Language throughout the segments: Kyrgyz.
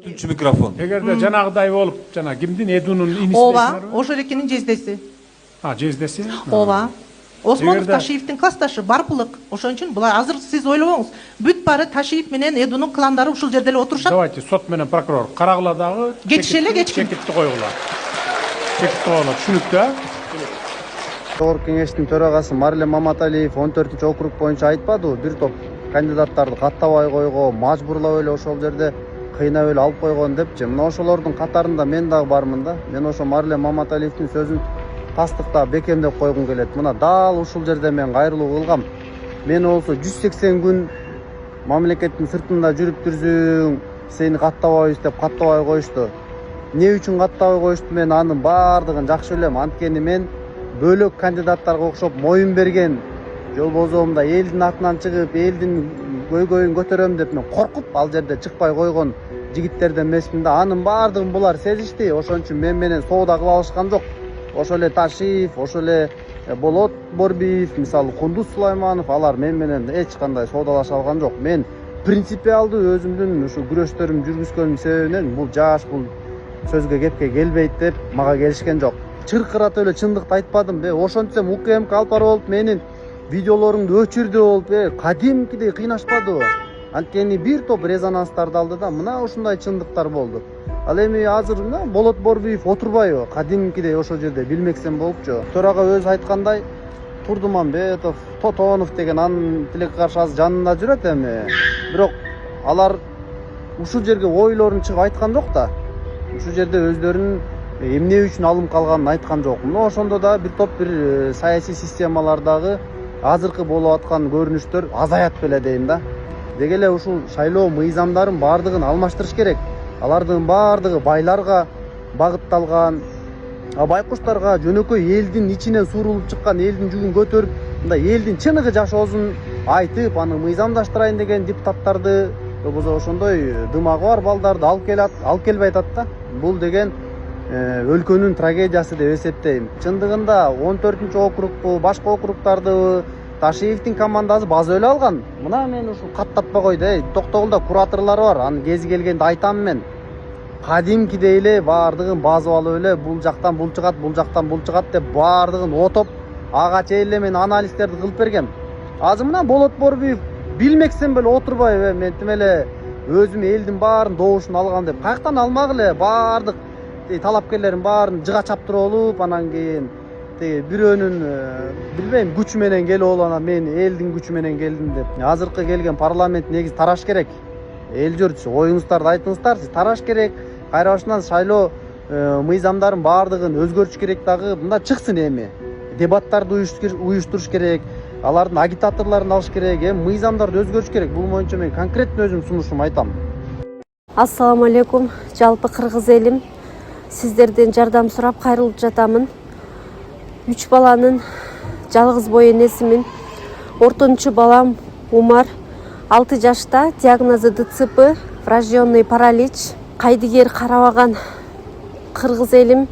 Üçüncü mikrofon. Эгерде жанагыдай болуп, жана кимдин Эдунун иниси Ооба, дейсиңерби? ошол экенин жездеси. Жездеси? Ооба. Осмонов Эгерде- Ташиевдин классташы Барпулык. Ошон үчүн булар азыр сиз ойлобоңуз. Бүт баары Ташиев менен Эдунун кландары ушул жерде эле отурушат. Давайте сот менен прокурор карагыла дагы Кетиши эле кечкин. чекитти койгула. Чекитти койгула. Түшүнүктүү, а? Жогорку кеңештин төрагасы Марлен Маматалиев 14-округ боюнча айтпадыбы? Бир топ кандидаттарды каттабай койгон, мажбурлап эле ошол жерде кыйнап эле алып койгон депчи. Мына ошолордун катарында мен дагы бармын да. Мен ошо Марлен Маматалиевдин сөзүн тастыктап бекемдеп койгум келет. Мына дал ушул жерде мен кайрылуу кылгам. Мен болсо 180 күн мамлекеттин сыртында жүрүп турсуң, сени каттабайбыз деп каттабай коюшту. Эмне үчүн каттабай коюшту? Мен анын баардыгын жакшы билем. Анткени мен бөлөк кандидаттарга окшоп моюн берген жолбозоомда элдин атынан чыгып, элдин көйгөйүн көтөрөм деп мен коркуп ал жерде чыкпай койгон жигиттерден эмесмин да. Анын баардыгын булар сезишти. Ошон үчүн мен менен соода кыла алышкан жок. Ошол эле Ташиев, ошол эле Болот Борбиев, мисалы Кундуз Сулайманов, алар мен менен эч кандай соодалаша алган жок. Мен принципиалдуу өзүмдүн ушу күрөштөрүм жүргүзгөнүм себебинен бул жаш, бул сөзгө кепке келбейт деп мага келишкен жок. Чыркыратып эле чындыкты айтпадым. Ошентсем УКМК алып барып болуп менин видеолорумду өчүрдү болуп, кадимкидей кыйнашпадыбы? Анткени бир топ резонанстарды алды да, мына ушундай чындыктар болду. Ал эми азыр мына Болот Борбиев отурбайбы? Кадимкидей ошол жерде билмексен болупчу. Төрага өзү айткандай, Турдумамбетов, Тотонов деген анын тилекке каршы азыр жанында жүрөт эми. Бирок алар ушул жерге ойлорун чыгып айткан жок да. Ушул жерде өздөрүнүн эмне үчүн алым калганын айткан жок. Мына ошондо да бир топ бир саясий системалардагы азыркы болуп аткан көрүнүштөр азаят беле дейм да. Деги эле ушул шайлоо мыйзамдарын баардыгын алмаштырыш керек. Алардын баардыгы байларга багытталган, байкуштарга жөнөкөй элдин ичинен суурулуп чыккан, элдин жүгүн көтөрүп, мындай элдин чыныгы жашоосун айтып, аны мыйзамдаштырайын деген депутаттарды, болбосо ошондой дымагы бар балдарды алып келбей атат да. Бул деген өлкөнүн трагедиясы деп эсептейм. Чындыгында 14-округду, башка округдарды Ташиевдин командасы база эле алган. Мына мен ушул каттатпай койду, токтогулда кураторлор бар. Аны кези келгенде айтам мен. Кадимкидей эле баардыгын базып алып эле бул жактан бул чыгат, бул жактан бул чыгат деп баардыгын отоп ага чейин эле мен анализдерди кылып бергем. Азыр мына Болот Борбиев билмексен беле отурбайбы? Мен тим эле өзүм элдин баарын добушун алган деп. Каяктан алмак эле баардык талапкерлерин баарын жыга чаптырып алып, анан кийин бирөөнүн билбейм күчү менен келип алып, анан мен элдин күчү менен келдим деп. Азыркы келген парламент негизи тараш керек. Эл журт, оюңуздарды айтыңыздар, сиз тараш керек. Кайра башынан шайлоо мыйзамдарын баардыгын өзгөртүш керек дагы. Мында чыксын эми. Дебаттарды уюштуруш керек. Алардын агитаторлорун алыш керек, мыйзамдарды өзгөртүш керек. Бул боюнча мен конкреттүү өзүм сунушумду айтам. Ассаламу алейкум, жалпы кыргыз элим. Сиздерден жардам сурап кайрылып жатамын. 3 баланын жалгыз бой энесимин. Ортончу балам Умар 6 жашта, диагнозу ДЦП, врожденный паралич. Кайдыгер карабаган кыргыз элим.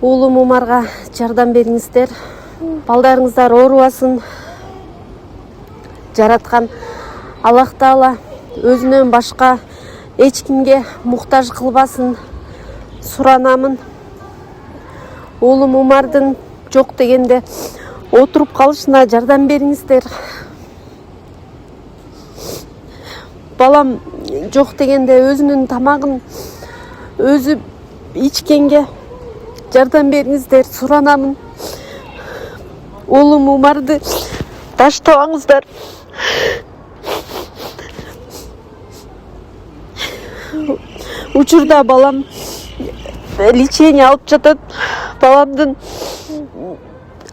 Уулум Умарга жардам бериңиздер. Балдарыңыздар оорубасын. Жараткан Аллах Таала өзүнөн башка эч кимге муктаж кылбасын суранамын. Уулум Умардын жок дегенде отуруп калышына жардам бериңиздер. Балам жок дегенде өзүнүн тамагын өзү ичкенге жардам бериңиздер, суранамын. Уулум Умарды таштабаңыздар. Учурда балам лечение алып жатат. Баламдын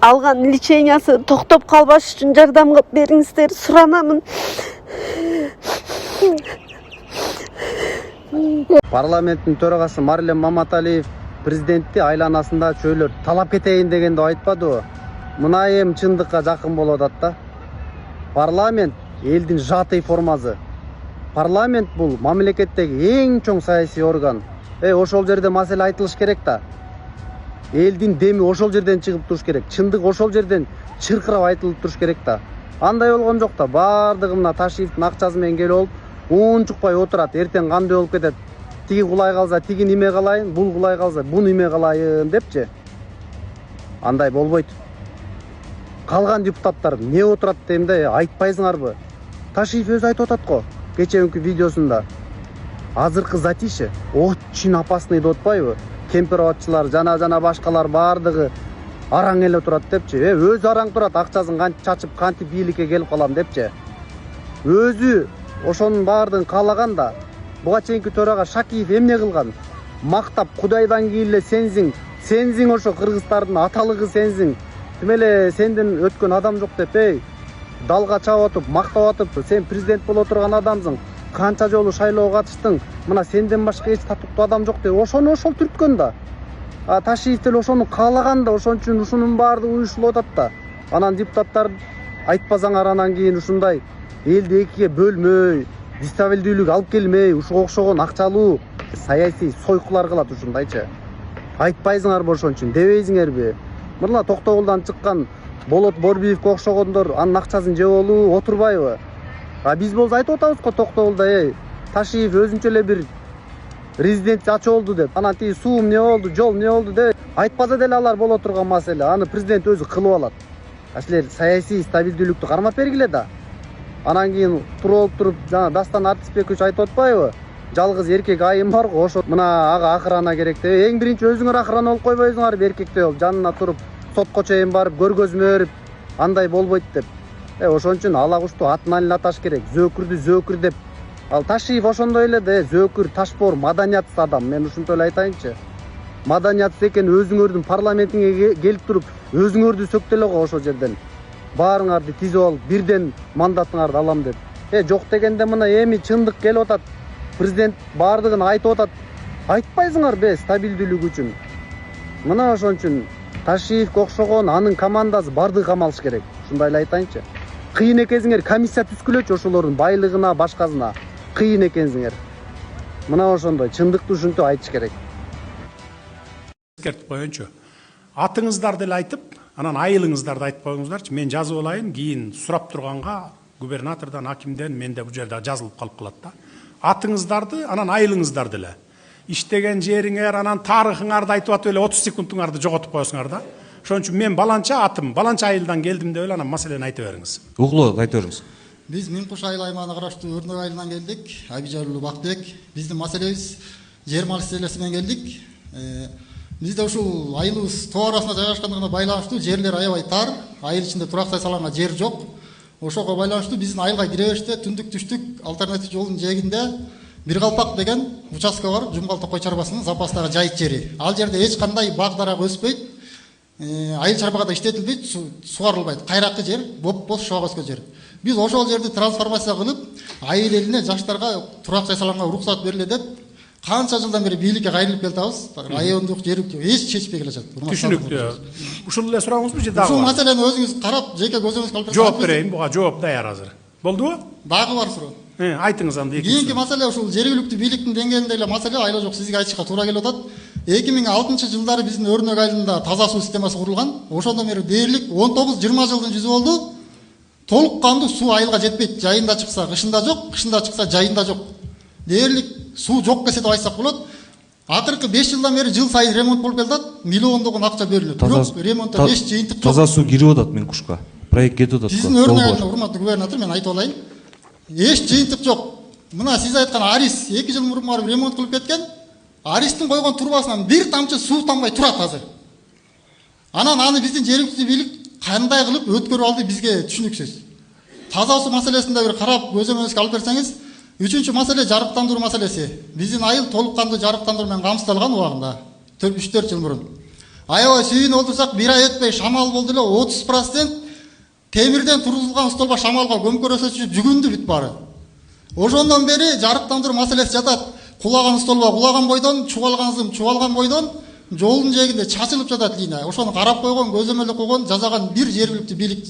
алган лечениясы токтоп калбаш үчүн жардам кылып бериңиздер, суранамын. Парламенттин төрагасы Марлен Маматалиев президентти айланасында чөйлөр талап кетейин дегенде айтпадыбы? Мына эми чындыкка жакын болуп атат да. Парламент элдин сжатой формасы. Парламент бул мамлекеттеги эң чоң саясий орган. Ошол жерде маселе айтылыш керек да. Элдин деми ошол жерден чыгып туруш керек. Чындык ошол жерден чыркырап айтылып туруш керек да. Андай болгон жок да. Баардыгы мына Ташиевдин акчасы менен келип алып, уунчукпай отурат, эртең кандай болуп кетет, тиги кулай калса тиги неме кылайын, бул кулай калса буну неме кылайын депчи. Андай болбойт. Калган депутаттар не отурат дейм да, айтпайсыңарбы? Ташиев өзү айтып атат го кечээкү видеосунда. Азыркы затише очень опасный деп атпайбы? Кемпироватчылар жана башкалар бардыгы араң эле турат депчи. Өзү араң турат, акчасын кантип чачып, кантип бийликке келип калам депчи. Өзү ошонун баардыгын каалаган да. Буга чейинки төрага Шакиев эмне кылган? Мактап, Кудайдан кийин эле сенсиң ошо кыргыздардын аталыгы сенсиң. Тим эле сенден өткөн адам жок деп, далга чабып атып, мактап атып, сен президент боло турган адамсың. Канча жолу шайлоого катыштың. Мына сенден башка эч татыктуу адам жок деп ошону ошол түрткөн да. Ташиев деле ошону каалаган да, ошон үчүн ушунун баардыгы уюштурулуп атат да. Анан депутаттар айтпасаңар анан кийин ушундай элди экиге бөлмөй, дистабилдүүлүк алып келмей, ушуга окшогон акчалуу саясий сойкулар кылат ушундайчы. Айтпайсыңарбы ошон үчүн, дебейсиңерби? Мына Токтогулдан чыккан Болот Борбиевке окшогондор анын акчасын жеп алуу отурбайбы? Биз болсо айтып атабыз го Токтогулда, Ташиев өзүнчө эле бир резидент ачып болду деп. Анан тиги суу эмне болду, жол эмне болду деп айтпаса деле алар боло турган маселе. Аны президент өзү кылып алат. Силер саясий стабилдүүлүктү кармап бергиле да. Анан кийин туруп жана Дастан Артисбекович айтып атпайбы? Жалгыз эркек айым бар го, ошо мына ага акырана керек деп. Эң биринчи өзүңөр акырана болуп койбойсуңарбы, эркектей болуп жанына туруп, сотко чейин барып, көргөзмө берип, андай болбойт деп. Ошон үчүн ала кушту атынан эле аташ керек. Зөөкүрдү зөөкүр деп. Ал Ташиев ошондой эле да, зөөкүр, ташбор, маданиятсыз адам. Мен ушунтой эле айтайынчы. Маданиятсыз экен өзүңөрдүн парламентиңе келип туруп, өзүңөрдү сөктө эле го ошол жерден. Баарыңарды тизип алып, бирден мандатыңарды алам деп. Жок дегенде мына эми чындык келип атат. Президент бардыгын айтып атат. Айтпайсыңарбы стабилдүүлүк үчүн? Мына ошон үчүн Ташиевке окшогон анын командасы бардыгы камалыш керек. Ушундай эле айтайынчы. Кыйын экенсиңер, комиссия түзгүлөчү ошолордун байлыгына, башкасына. Кыйын экенсиңер. Мына ошондой чындыкты ушинтип айтыш керек. Эскертип коеюнчу. Атыңыздарды эле айтып, анан айылыңыздарды айтып коюңуздарчы. Мен жазып алайын, кийин сурап турганга губернатордон, акимден менде бул жерде жазылып калып калат да. Атыңыздарды, анан айылыңыздарды эле. Иштеген жериңер, анан тарыхыңарды айтып атып эле 30 секундуңарды жоготуп коесуңар да. Ошон үчүн мен баланча атым, баланча айылдан келдим деп эле анан маселени айтып бериңиз. Угулу айта бериңиз. Биз Миңкуш айыл аймагына караштуу Өрнөк айылынан келдик. Абижар уулу Бактыбек. Биздин маселебиз жер маселеси менен келдик. Бизде ушул айылыбыз тоо арасында жайгашкандыгына байланыштуу жерлер аябай тар, айыл ичинде турак салганга жер жок. Ошого байланыштуу биздин айылга кире бериште түндүк түштүк альтернатив жолдун жээгинде Бир Калпак деген участка бар, Жумгалты кой чарбасынын запастагы жайыт жери. Ал жерде эч кандай бак дарак өспөйт, айыл чарбага да иштетилбейт, сугарылбайт. Кайракы жер, боп-бош шоок өскөн жер. Биз ошол жерди трансформация кылып, айыл элине, жаштарга турак жай салганга уруксат бериле деп, канча жылдан бери бийликке кайрылып келатабыз. Райондук, жергиликтүү эч чечпей келатат. Түшүнүктүү. Ушул эле сурооңузбу же дагы? Ушул маселени өзүңүз карап, жеке көзүңүзгө алып жооп берейин, буга жооп даяр азыр. Болдубу? Дагы бар суроо. Айтыңыз анда экинчи. Кийинки маселе ушул жергиликтүү бийликтин деңгээлинде эле маселе, айла жок сизге айтышка туура келип атат. 2006 жылдары биздин Өрнөк айылында таза суу системасы курулган. Ошондон бери дээрлик 19-20 жылдын жүзү болду. Толук кандуу суу айылга жетпейт. Жайында чыкса, кышында жок, кышында чыкса, жайында жок. Дээрлик суу жок десе деп айтсак болот. Акыркы 5 жылдан бери жыл сайын ремонт болуп келатат. Миллиондогон акча берилет. Бирок ремонтто эч жыйынтык жок. Таза суу кирип атат Миңкушка. Проект кетип атат. Биздин Өрнөк айылында, урматтуу губернатор, мен айтып алайын. Эч жыйынтык жок. Мына сиз айткан Арис 2 жыл мурун барып ремонт кылып кеткен. Аристин койгон турбасынан бир тамчы суу тамбай турат азыр. Анан аны биздин жергиликтүү бийлик кандай кылып өткөрүп алды бизге түшүнүксүз. Таза суу маселесинде бир карап көзөмөлгө алып берсеңиз, 3-чү маселе жарыктандыруу маселеси. Биздин айыл толук кандуу жарыктандыруу менен камсыздалган убагында 3-4 жыл мурун. Аябай сүйүнүп отурсак, бир ай өтпөй шамал болду эле 30% темирден тургузулган столба шамалга көмкөрөсө жүгүндү бүт баары. Ошондон бери жарыктандыруу маселеси жатат. Кулаган столба кулаган бойдон, чубалган зым чубалган бойдон жолдун жээгинде чачылып жатат линия. Ошону карап койгон, көзөмөлдө койгон, жасаган бир жергиликтүү бийлик.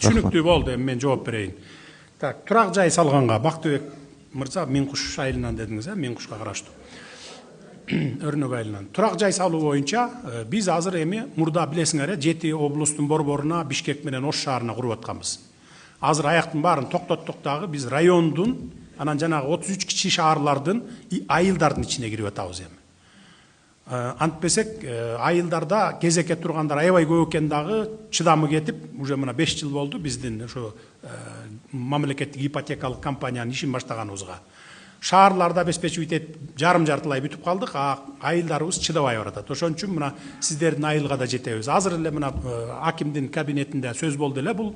Түшүнүктүү болду, эми мен жооп берейин. Так, турак жай салганга Бактыбек мырза Миңкуш айылынан дедиңиз, Миңкушка караштуу. Өрнөк айылынан. Турак жай салуу боюнча биз азыр эми мурда билесиңер, 7 облустун борборуна Бишкек менен Ош шаарына куруп атканбыз. азыр аяктын баарын токтоттук дагы биз райондун анан жанагы 33 кичи шаарлардын айылдардын ичине кирип атабыз эми. Антпесек айылдарда кезекке тургандар аябай көп экен дагы чыдамы кетип, уже мына 5 жыл болду биздин ошо мамлекеттик ипотекалык компаниянын ишин баштаганыбызга. Шаарларда обеспечивать этип жарым-жартылай бүтүп калдык, айылдарыбыз чыдабай баратат. Ошон үчүн мына сиздердин айылга да жетебиз. Азыр эле мына акимдин кабинетинде сөз болду эле бул.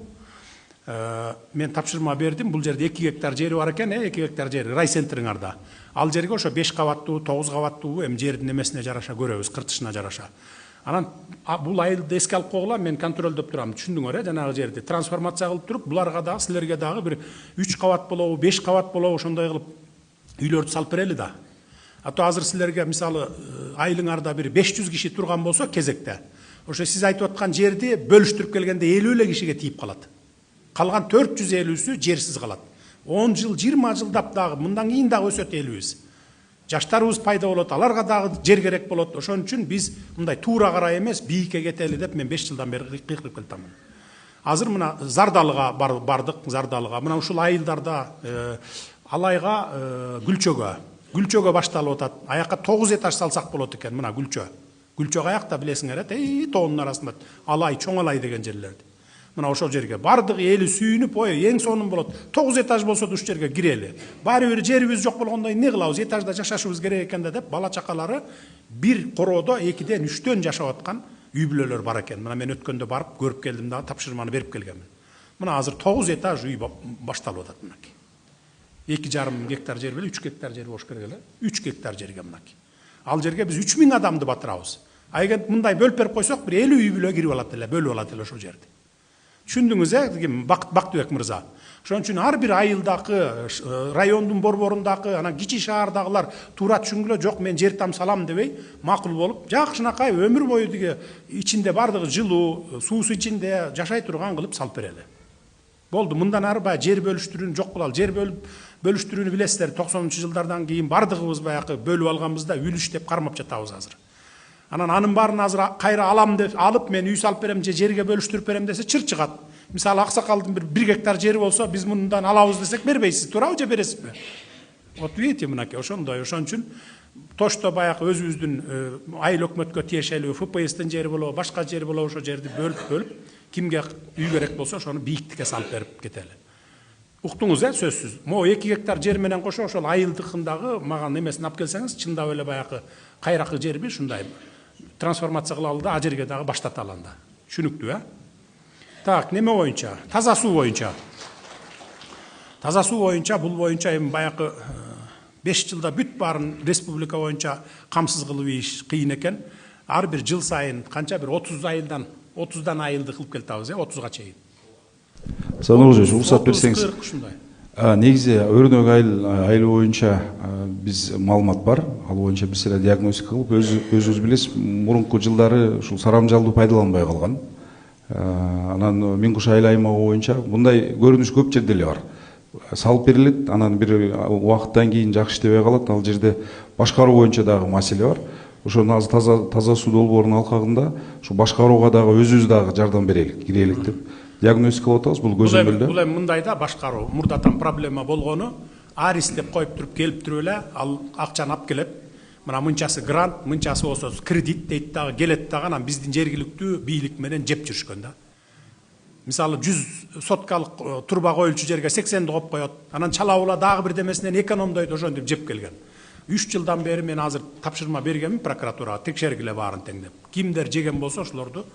Мен тапшырма бердим, бул жерде 2 гектар жери бар экен, 2 гектар жери райцентриңарда. Ал жерге ошо 5 кабаттуу, 9 кабаттуу эми жердин эмесине жараша көрөбүз, кыртышына жараша. Анан бул айылды эске алып койгула, мен контролдоп турам. Түшүндүңөр жанагы жерди трансформация кылып туруп, буларга дагы силерге дагы бир 3 кабат болобу, 5 кабат болобу ошондой кылып үйлөрдү салып берели да. Ато азыр силерге мисалы айылыңарда бир 500 киши турган болсо кезекте. Ошо сиз айтып аткан жерди бөлүштүрүп келгенде 50 эле кишиге тийип калат. Калган 450-сү жерсиз калат. 10 жыл, 20 жылдап дагы мындан кийин дагы өсөт элибиз. Жаштарыбыз пайда болот, аларга дагы жер керек болот. Ошон үчүн биз мындай туура карай эмес, бийикке кетели деп мен 5 жылдан бери кыйкырып келатамын. Азыр мына Зардалыга бардык, Зардалыга. Мына ушул айылдарда Алайга Гүлчөгө башталып атат. Аякка 9 этаж салсак болот экен, мына Гүлчө. Гүлчө аякта билесиңер, тоонун арасында Алай, Чоң Алай деген жерлерди. Мына ошол жерге бардык эли сүйүнүп, эң сонун болот. 9 этаж болсо да ушул жерге кирели. Баары бир жерибиз жок болгондо эмне кылабыз? Этажда жашашыбыз керек экен деп бала чакалары бир короодо 2-ден 3-төн жашап аткан үй бүлөлөр бар экен. Мына мен өткөндө барып көрүп келдим дагы, тапшырманы берип келгенмин. Мына азыр 9 этаж үй башталып атат мынакей. 2,5 гектар жер беле 3 гектар жер болуш керек эле. 3 гектар жерге мынакей. Ал жерге биз 3000 адамды батырабыз. Эгер мындай бөлүп берип койсок, бир 50 үй бүлө кирип алат эле, бөлүп алат эле ошол жерди. Түшүндүңүз, Бактыбек мырза. Ошон үчүн ар бир айылдагы, райондун борборундагы, анан кичи шаардагылар туура түшүнгүлө, жок мен жер там салам дебей, макул болуп, жакшынакай өмүр бою диге ичинде бардыгы жылуу, суусу ичинде жашай турган кылып салып берели. Болду, мындан ары баягы жер бөлүштүрүүнү жок кылалы. Жер бөлүштүрүүнү билесиздер, 90-жылдардан кийин бардыгыбыз баягы бөлүп алганбызда үлүш деп кармап жатабыз азыр. Анан анын баарын азыр кайра алам деп алып, мен үй салып берем же жерге бөлүштүрүп берем десе чыр чыгат. Мисалы Аксакалдын бир гектар жери болсо, биз мындан алабыз десек бербейсиз, туурабы же бересизби? Вот видите, мынакей ошондой. Ошон үчүн Тошто баягы өзүбүздүн айыл өкмөткө тиешелүү ФПСтин жери болобу, башка жери болобу, ошо жерди бөлүп, кимге үй керек болсо ошону бийиктикке салып берип кетели. Уктуңуз, сөзсүз. Могу 2 гектар жер менен кошо ошол айылдыкындагы маган эмесин алып келсеңиз, чындап эле баягы кайракы жерби ушундай трансформация кылалы да, а жерге дагы баштаталы анда. Түшүнүктүү, Так, неме боюнча? Таза суу боюнча. Таза суу боюнча, бул боюнча эми баягы 5 жылда бүт баарын республика боюнча камсыз кылып иш кыйын экен. Ар бир жыл сайын канча бир 30дан айылды кылып келатабыз, 30га чейин. Сануржевич, уруксат берсеңиз. Негизи өрнөк айыл боюнча биз маалымат бар. Ал боюнча биз эле диагностика кылып, өзүңүз билесиз, мурунку жылдары ушул сарамжалды пайдаланбай калган. Анан Миңкуш айыл аймагы боюнча мындай көрүнүш көп жерде эле бар. Салып берилет, анан бир убакыттан кийин жакшы иштебей калат. Ал жерде башкаруу боюнча дагы маселе бар. Ошону азыр таза суу долбоорунун алкагында ушу башкарууга дагы өзүбүз дагы жардам берелик, кирелик деп диагностика кылып атабыз. Бул көзөмөлдө. Бул эми мындай да башкаруу. Мурдатан проблема болгону Арис деп коюп туруп келип туруп эле ал акчаны алып келет. Мына мынчасы грант, мынчасы болсо кредит дейт дагы, келет дагы, анан биздин жергиликтүү бийлик менен жеп жүрүшкөн да. Мисалы 100 соткалык турба коюлчу жерге 80 коюп коет. Анан чалабыла дагы бир демесинен экономдойт, ошентип жеп келген. 3 жылдан бери мен азыр тапшырма бергенмин прокуратурага, текшергиле баарын тең деп. Кимдер жеген болсо ошолорду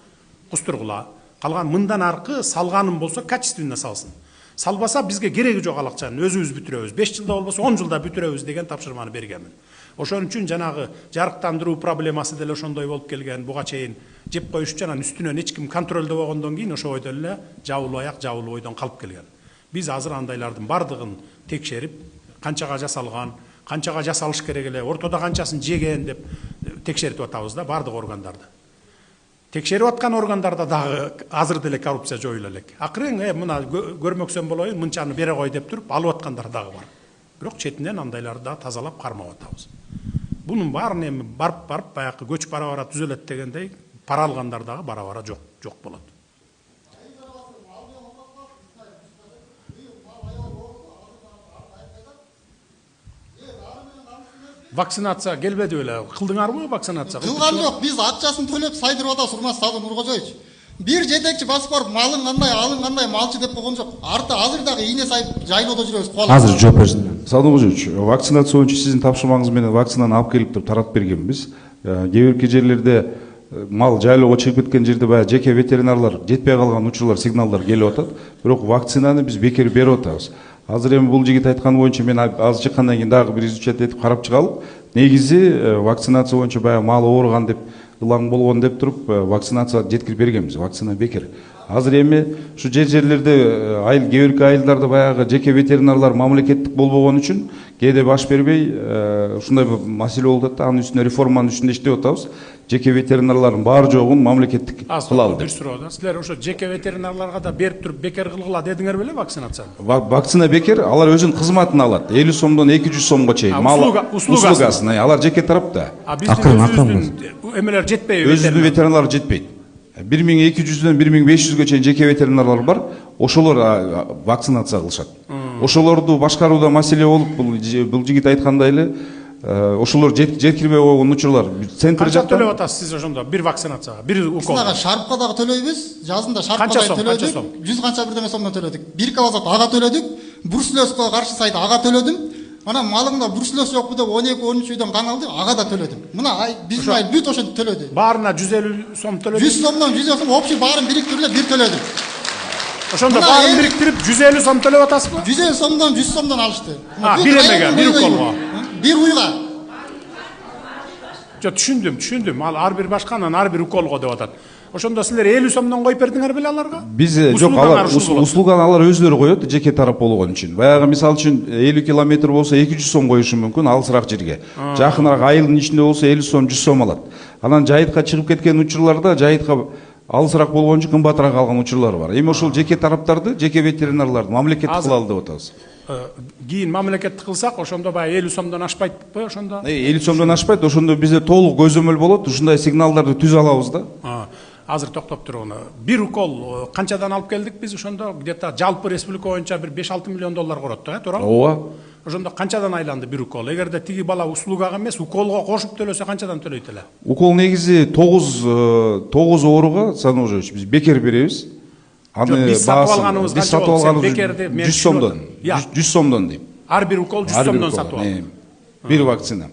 кустургула. Калган мындан аркы салганым болсо качественно салсын. Салбаса бизге кереги жок ал акчаны, өзүбүз бүтүрөбүз. 5 жылда болбосо 10 жылда бүтүрөбүз деген тапшырманы бергенмин. Ошон үчүн жанагы жарыктандыруу проблемасы деле ошондой болуп келген. Буга чейин жеп коюшчу, анан үстүнөн эч ким контролдо болгондон кийин ошо бойдон эле жабылуу аяк, жабылуу бойдон калып келген. Биз азыр андайлардын бардыгын текшерип, канчага жасалган, канчага жасалыш керек эле, ортодо канчасын жеген деп текшерип атабыз да бардык органдарды. Текшерип аткан органдарда дагы азыр деле коррупция жоюла элек. Акырын мына көрмөксөн болоюн, мынчаны бере кой деп туруп алып аткандар дагы бар. Бирок четинен андайларды да тазалап кармап атабыз. Бунун баарын эми барып баягы көч бара түзөлөт дегендей, пара алгандар дагы бара жок болот. Вакцинация келбеди беле. Кылдыңарбы вакцинация? Кылган жок, биз акчасын төлөп сайдырып атабыз, урматтуу Нуркожоевич. Бир жетекчи басып барып малың кандай, алың кандай, малчы деп койгон жок. Арты азыр дагы ийне сайып жайлоодо жүрөбүз. азыр жооп берсин. Садыгожович, вакцинация боюнча сиздин тапшырмаңыз менен вакцинаны алып келип туруп таратып бергенбиз. Кээ бирки жерлерде мал жайлоого чыгып кеткен жерде баягы жеке ветеринарлар жетпей калган учурлар, сигналдар келип атат. Бирок вакцинаны биз бекер берип атабыз. Азыр эми бул жигит айтканы боюнча мен аз чыккандан кийин дагы бир изучать этип карап чыгалып, негизи вакцинация боюнча баягы мал ооруган деп, ылаң болгон деп туруп вакцинация жеткирип бергенбиз. Вакцина бекер. Азыр эми ушу жерлерде кээ бирки айылдарда баягы жеке ветеринарлар мамлекеттик болбогон үчүн кээде баш бербей ушундай бир маселе болуп атат да. Анын үстүнө реформанын үстүндө иштеп атабыз. Жеке ветеринарлардын баары жогун мамлекеттик кылалы Бир деп. суроо да. Силер ошо жеке ветеринарларга да берип туруп бекер кылгыла дедиңер беле вакцинацияны? Вакцина бекер, алар өзүнүн кызматын алат. 50 сомдон 200 сомго чейин. Услугасын, алар жеке тарапта. Биздин өзүбүздүн эмелер жетпейби? Өзүбүздүн ветеринарлар жетпейт. 1200дөн 1500ге чейин жеке ветеринарлар бар. Ошолор вакцинация кылышат. Ошолорду башкарууда маселе болуп, бул жигит айткандай эле ошолор жеткирбей койгон учурлар. Центр Канча жакта төлөп атасыз сиз ошондо бир вакцинацияга, бир укол? Сынага шарпка дагы төлөйбүз. Жазында шарпка дагы төлөдүк. 100 канча бирдеме сомдон төлөдүк. Бирковазот ага төлөдүк. Бруцеллезга каршы сайда ага төлөдүм. Анан малыңда бруцеллез жокпу деп 12-13 үйдөн кан алды, ага да төлөдүм. Мына биздин айыл бүт ошентип төлөдү. Баарына 150 сом төлөдүм. 100 сомдон 100 сом общий баарын бириктирип эле бир төлөдүм. Ошондо баарын бириктирип 150 сом төлөп атасызбы? 150 сомдон 100 сомдон алышты. Бир эмеге, бир уколго. Бир уйга. Жок, түшүндүм. Ал ар бир башканан ар бир уколго деп атат. Ошондо силер 50 сомдон коюп бердиңер беле аларга? Биз жок, алар услуганы алар өздөрү коет, жеке тарап болгон үчүн. Баягы мисалы үчүн 50 километр болсо 200 сом коюшу мүмкүн, алысыраак жерге. Жакыныраак айылдын ичинде болсо 50 сом, 100 сом алат. Анан жайытка чыгып кеткен учурларда жайытка алысыраак болгон үчүн кымбатыраак алган учурлар бар. Эми ошол жеке тараптарды, жеке ветеринарларды мамлекеттик кылалы деп атабыз. Кийин мамлекеттик кылсак, ошондо баягы 50 сомдон ашпайтпы ошондо? 50 сомдон ашпайт, ошондо бизде толук көзөмөл болот, ушундай сигналдарды түзө алабыз да. Азыр токтоп туруңуна. Бир укол канчадан алып келдик биз ошондо? Где-то жалпы республика боюнча бир 5-6 миллион доллар корот да, туура? Ооба. Ошондо канчадан айланды бир укол? Эгерде тиги бала услугага эмес, уколго кошуп төлөсө канчадан төлөйт эле? Укол негизи 9 ооруга, Садыгожович, биз бекер беребиз. Аны биз сатып алганыбыз биз сатып алганыбыз 100 сомдон. 100 сомдон дейм. Ар бир укол 100 сомдон сатып алдым. Бир вакцина.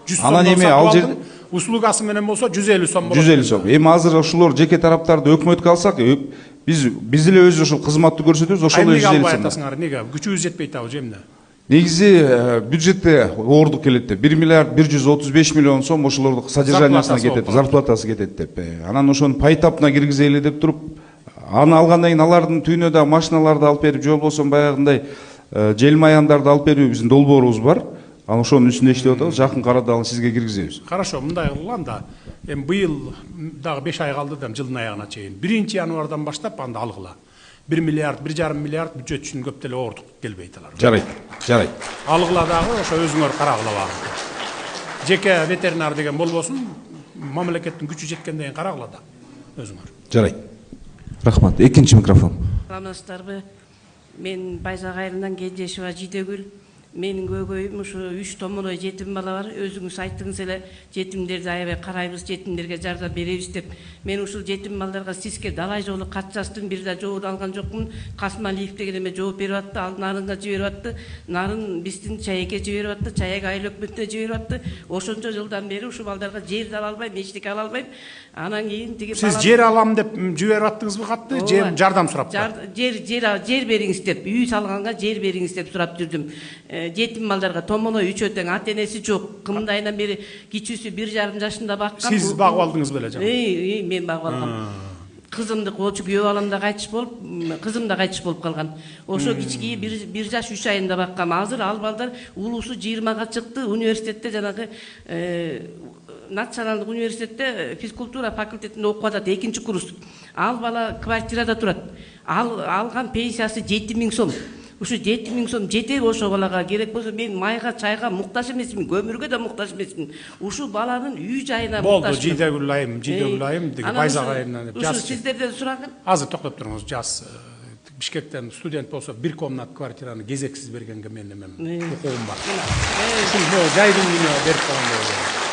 100 сомдон сатып алдым. Услугасы менен болсо 150 сом болот. 150 сом. Эми азыр ошолор жеке тараптарды өкмөткө алсак, биз эле өзү ошол кызматты көрсөтөбүз, ошол эле 150 сом. Айтасыңар, неге? Күчүбүз жетпейт абы жемде. Негизи бюджетте оордук келет деп 1 миллиард 135 миллион сом ошолордун содержаниясына кетет, зарплатасы кетет деп. Анан ошону пайтапына киргизели деп туруп, аны алгандан кийин алардын түйүнө да машиналарды алып берип, же болбосо баягындай желмаяндарды алып берүү биздин долбоорубуз бар. Аны ошонун үстүндө иштеп атабыз. Жакын арада аны сизге киргизебиз. Хорошо, мындай кылганда, эми быйыл дагы 5 ай калды да жылдын аягына чейин. 1-январдан баштап анда алгыла. 1 миллиард, 1,5 миллиард бюджет үчүн көп деле оордук келбейт алар. Жарайт. Алгыла дагы ошо өзүңөр карагыла багы. Жеке ветеринар деген болбосун, мамлекеттин күчү жеткенден кийин карагыла да өзүңөр. Жарайт. Рахмат. Экинчи микрофон. Саламатсыздарбы? Мен Байзак айылынан Кенжешова Жидегүл. Менин көйгөйүм ушу 3 томоной жетим бала бар. Өзүңүз айттыңыз эле, жетимдерди аябай карайбыз, жетимдерге жардам беребиз деп. Мен ушул жетим балдарга сизге далай жолу кат жаздым, бир да жооп алган жокмун. Касмалиев деген эме жооп берип атты, ал Нарынга жиберип атты. Нарын биздин Чаекке жиберип атты, Чаек айыл өкмөтүнө жиберип атты. Ошончо жылдан бери ушул балдарга жер ала албайм, эчтеке ала албайм. Анан кийин тиги Сиз жер алам деп жиберип аттыңызбы катты? Же жардам сурап? Жер бериңиз деп, үй салганга жер бериңиз деп сурап жүрдүм. Жетим балдарга томоной үчөө тең, ата энеси жок. Кымдайынан бери кичүүсү 1,5 жашында баккан. Сиз багып алдыңыз беле жана? Мен багып алгам. Кызымды колчу күйөө балам да кайтыш болуп, кызым да кайтыш болуп калган. Ошо кички 1 жаш 3 айында баккам. Азыр ал балдар улуусу 20га чыкты, университетте жанагы Националдык университетте физкультура факультетинде окуп атат, 2-чи курс. Ал бала квартирада турат. Алган пенсиясы 7000 сом. Ушу 7000 сом жетеби ошо балага? Керек болсо мен майга, чайга муктаж эмесмин, көмүргө да муктаж эмесмин. Ушу баланын үй жайына муктаж. Болду, Жидегүл айым, деги Байзак айымынан деп жаз. Ушу сиздерден сураган. Азыр токтоп туруңуз, жаз. Бишкектен студент болсо 1 комнат квартираны кезексиз бергенге мен эмем укугум бар. Ушул жайдын үйүнө берип койгондо.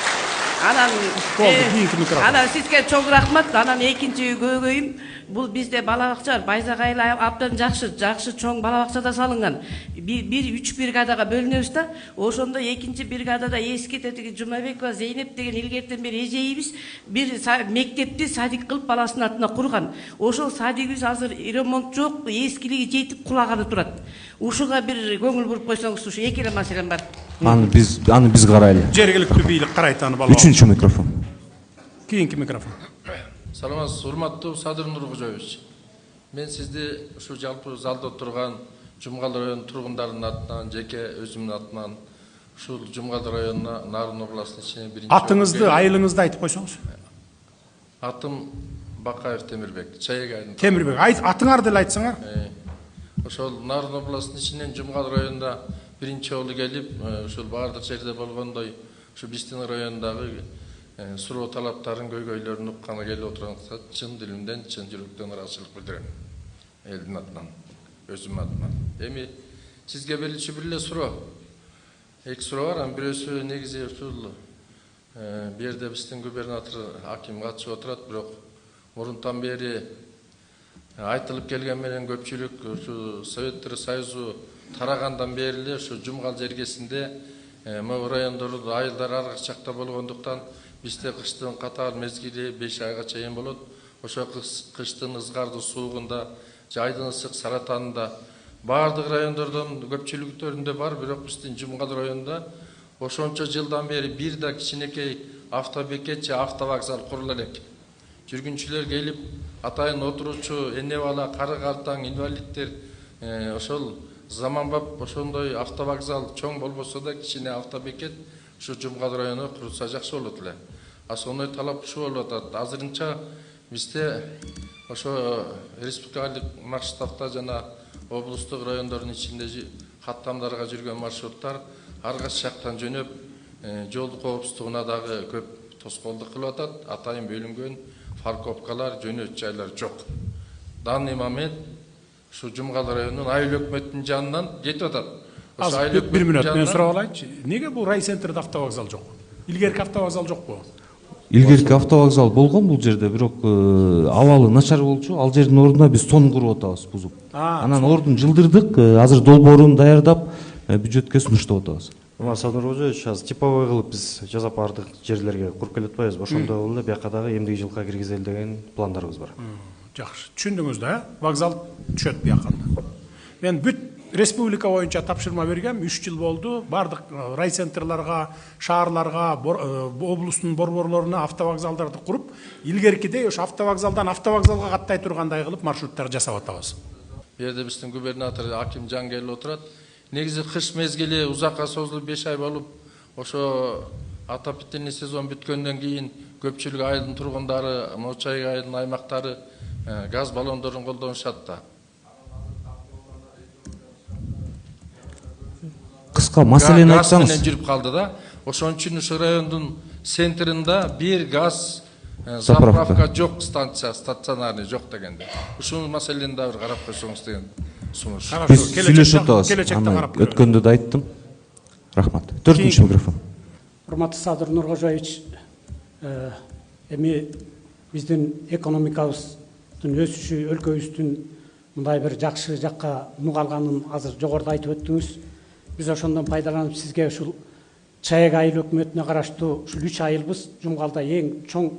Анан сизге чоң рахмат. Анан экинчи көйгөйүм бул бизде бала бакча бар. Байзак айыл абдан жакшы чоң бала бакчада салынган. 3 бригадага бөлүнөбүз да. Ошондо экинчи бригадада эски тетиги Жумабекова Зейнеп деген илгертен бери эжейибиз бир мектепти садик кылып баласынын атына курган. Ошол садигибиз азыр ремонт жок, эскилиги жетип кулаганы турат. Ушуга бир көңүл буруп койсоңуз, ушу эки эле маселем бар. Аны биз карайлы. Жергиликтүү бийлик карайт аны бала. Үчүнчү микрофон. Кийинки микрофон. Саламатсыз, урматтуу Садыр Нуркожоевич. Мен сизди ушу жалпы залда турган Жумгал району тургундарынын атынан, жеке өзүмдүн атынан ушул Жумгал районуна Нарын областынын ичине биринчи. Атыңызды, айылыңызды айтып койсоңуз. Атым Бакаев Темирбек, Чайек айылында. Темирбек, атыңарды деле айтсаңар. Ошол Нарын областынын ичинен Жумгал районунда биринчи жолу келип, ушул баардык жерде болгондой, ушу биздин райондагы суроо талаптарын, көйгөйлөрүн укканы келип отурган чын дилимден, чын жүрөктөн ыраазычылык билдирем. Элдин атынан, өзүмдүн атынан. Эми сизге берилчү бир эле суроо. Эки суроо бар, анын бирөөсү негизи ушул бу жерде биздин губернатор аким катышып отурат, бирок мурунтан бери айтылып келген менен көпчүлүк ушу Советтер Союзу тарагандан бери эле ушу Жумгал жергесинде могу райондордо айылдар аркы жакта болгондуктан бизде кыштын катар мезгили 5 айга чейин болот. Ошо кыштын ызгарды суугунда, жайдын ысык саратанында баардык райондордон көпчүлүктөрүндө бар, бирок биздин Жумгал районунда ошончо жылдан бери бир да кичинекей автобекет же автовокзал курулар элек. Жүргүнчүлөр келип, атайын отуручу эне бала, кары картаң, инвалидтер ошол заманбап ошондой автовокзал чоң болбосо да кичине автобекет ушу Жумгал районуна курулса жакшы болот эле. Основной талап ушу болуп атат. Азырынча бизде ошо республикалык масштабта жана облустук райондордун ичинде каттамдарга жүргөн маршруттар ар кайсы жактан жөнөп, жол коопсуздугуна дагы көп тоскоолдук кылып атат. Атайын бөлүнгөн парковкалар, жөнөтү жайлар жок. Данный момент ушу Жумгал районунун айыл өкмөтүнүн жанынан кетип атат. Азыр 1 мүнөт мен сурап алайынчы. Неге бул райцентрде автовокзал жок? Илгерки автовокзал жокпу? Илгерки автовокзал болгон бул жерде, бирок абалы начар болчу. Ал жердин ордуна биз тон куруп атабыз, бузуп. Анан ордун жылдырдык, азыр долбоорун даярдап, бюджетке сунуштап атабыз. Садыр Нуркожоевич, азыр типовой кылып биз жасап бардык жерлерге куруп келип атпайбызбы? Ошондо эле бияка дагы эмдиги жылга киргизели деген пландарыбыз бар. Жакшы. Түшүндүңүз да, вокзал түшөт бияканда. Мен бүт республика боюнча тапшырма бергем, 3 жыл болду. Бардык райцентрларга, шаарларга, облустун борборлоруна автовокзалдарды куруп, илгеркидей ошо автовокзалдан автовокзалга каттай тургандай кылып маршруттар жасап атабыз. Бу жерде биздин губернатор Аким Жан келип отурат. Негизи кыш мезгили узакка созулуп 5 ай болуп, ошо отопительный сезон бүткөндөн кийин көпчүлүк айылдын тургундары, Чайек айылдын аймактары газ баллондорун колдонушат да. Кыска маселени айтсаңыз. Газ менен жүрүп калды да. Ошон үчүн ушу райондун центринде бир газ заправка жок, станция стационарный жок дегенде. Ушул маселени да бир карап койсоңуз деген сунуш. Биз сүйлөшүп атабыз. Аны өткөндө да айттым. Рахмат. 4-үнчү микрофон. Урматтуу Садыр Нуркожоевич, эми биздин экономикабыздын өсүшү, өлкөбүздүн мындай бир жакшы жакка нугалганын азыр жогоруда айтып өттүңүз. Биз ошондон пайдаланып сизге ушул Чайек айыл өкмөтүнө караштуу ушул 3 айылбыз. Жумгалда эң чоң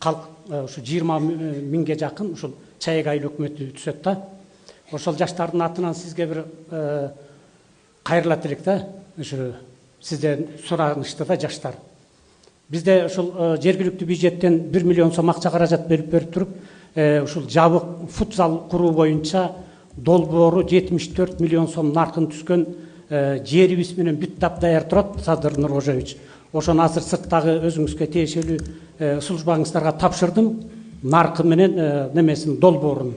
калк ушу 20 миңге жакын ушул Чайек айыл өкмөтү түшөт да. Ошол жаштардын атынан сизге бир кайрылат элек да. Ушу сизден суранышты да жаштар. Бизде ушул жергиликтүү бюджеттен 1 миллион сом акча каражат берип туруп, ушул жабык футзал куруу боюнча долбоору 74 миллион сом наркын түскөн жерибиз менен бүт даяр турат, Садыр Нуркожоевич. Ошону азыр сырттагы өзүңүзгө тиешелүү службаңыздарга тапшырдым. Наркы менен немесин долбоорун.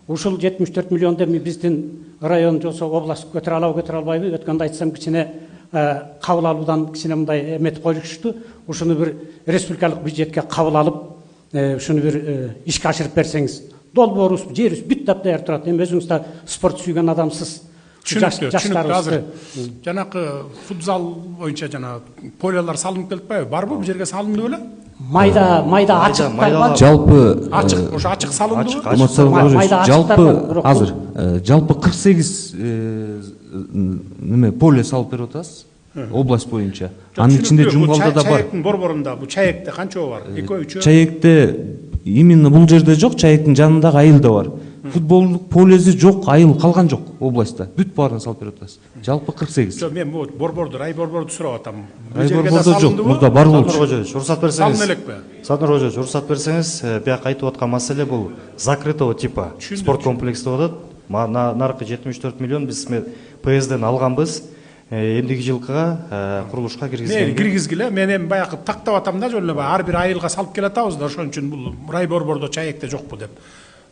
Ушул 74 миллионду эми биздин район жосо область көтөрө алабы, көтөрө албайбы? Өткөндө айтсам кичине кабыл алуудан кичине мындай эметип коюшту. Ушуну бир республикалык бюджетке кабыл алып, ушуну бир ишке ашырып берсеңиз долбоорубуз, жерибиз бүт таптаяр турат. Эми өзүңүз да спорт сүйгөн адамсыз. Түшүнүктүү. Азыр жанакы футзал боюнча жана полялар салынып келиппайбы? Барбы бул жерге салынды беле? Майда ачык жалпы ачык, ошо ачык салындыбы? Жалпы азыр жалпы 48 неме поле салып берип атасыз область боюнча. Анын ичинде Жумгалда да бар. Чаектин борборунда бул Чаекте канчабы бар? 2-3? Чаекте именно бул жерде жок, Чаектин жанындагы айылда бар. Футболдук полеси жок, айыл калган жок областта. Бүт баарын салып берип атасыз. Жалпы 48. Жок, мен бул борборду, рай борборду сурап атам. Рай борбордо жок, мурда бар болчу. Садыр Кожоевич, уруксат берсеңиз. Салын элекпи? Садыр Кожоевич, уруксат берсеңиз, бияк айтып аткан маселе бул закрытого типа спорт комплекси деп атат. Наркы 74 миллион биз ПСДен алганбыз. Эмдиги жылкыга курулушка киргизген. Мен киргизгиле, мен эми баягы тактап атам да, жөн эле ар бир айылга салып келатабыз да, ошон үчүн бул рай борбордо Чаекте жокпу деп.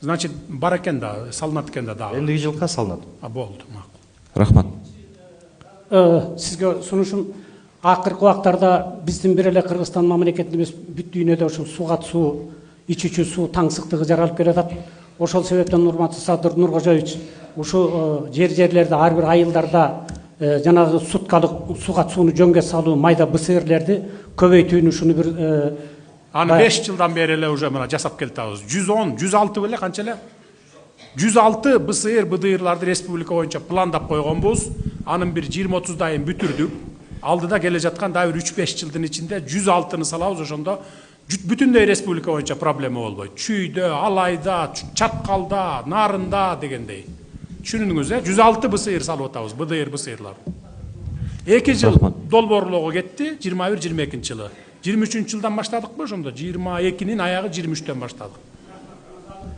Значит, бар экен да, салынат экен да дагы. Эмдиги жылкыга салынат. Болду, макул. Рахмат. Сизге сунушум, акыркы убактарда биздин бир эле Кыргызстан мамлекетинде эмес, бүт дүйнөдө ушул сууга суу, ичүүчү суу таңсыктыгы жаралып келатат. Ошол себептен урматтуу Садыр Нуркожоевич, ушу жерлерде ар бир айылдарда жанагы суткалык сууга сууну жөнгө салуу майда БСРлерди көбөйтүүнү ушуну бир аны 5 жылдан бери эле уже мына жасап келатабыз. 110, 106 беле канча эле? 106 БСР БДРларды республика боюнча пландап койгонбуз. Анын бир 20-30 дайын бүтүрдүк. Алдыда келе жаткан дагы 3-5 жылдын ичинде 106-ны салабыз, ошондо бүтүндөй республика боюнча проблема болбойт. Чүйдө, Алайда, Чаткалда, Нарында дегендей. Түшүндүңүз, 106 БСР салып атабыз, БДР БСРлар. 2 жыл долбоорлоого кетти, 21-22 жылы. 23 жылдан баштадыкпы ошондо? 22-нин аягы 23-төн баштадык.